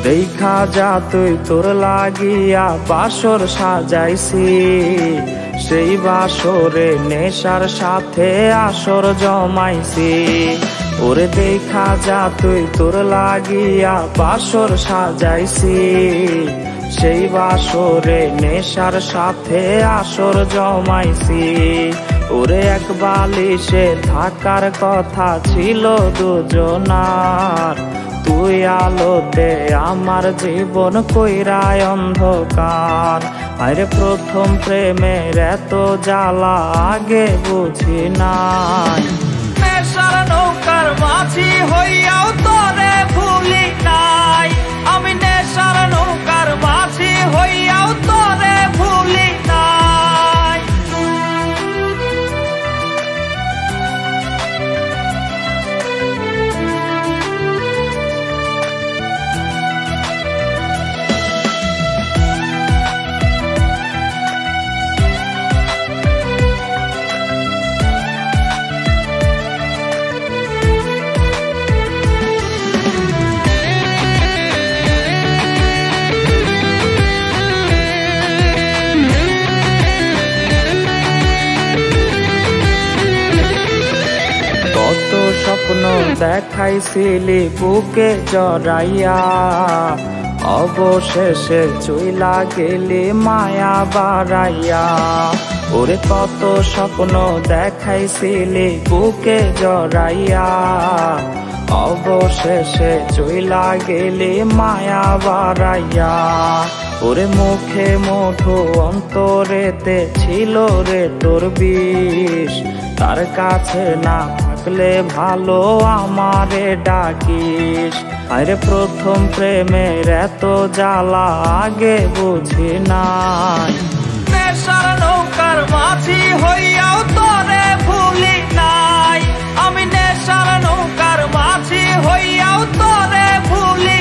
দেখা যা তুই তোর লাগিয়া বাসর সাজাইছি, সেই বাসরে নেশার সাথে আসর জমাইছি। ওরে দেখা যা তুই তোর লাগিয়া বাসর সাজাইছি, সেই বাসরে নেশার সাথে আসর জমাইছি। ওরে এক বালিশে থাকার কথা ছিল দুজনার, তুই আলোতে আমার জীবন কইরায় অন্ধকার। আরে প্রথম প্রেমের এত জ্বালা আগে বুঝি নাই, নেশার নৌকার মাঝি হইয়াও তোরে ভুলি নাই। আমি নেশার নৌকার মাঝি হইয়াও তোরে ভুলি নাই। কত স্বপ্ন দেখাইছিলি বুকে জড়াইয়া, অবশেষে চইলা গেলি মায়া বাড়াইয়া। ওরে কত স্বপ্ন দেখাইছিলি বুকে জড়াইয়া, অবশেষে চইলা গেলি মায়া বাড়াইয়া। ওরে মুখে মধু অন্তরেতে ছিল রে তোর বিষ, তার কাছে না থাকলে ভালো আমারে ডাকিস। আরে প্রথম প্রেমের এত জ্বালা আগে বুঝি নাই, নেশার নৌকার মাঝি হইয়াও তোরে ভুলি নাই। আমি নেশার নৌকার মাঝি হইয়াও তোরে ভুলি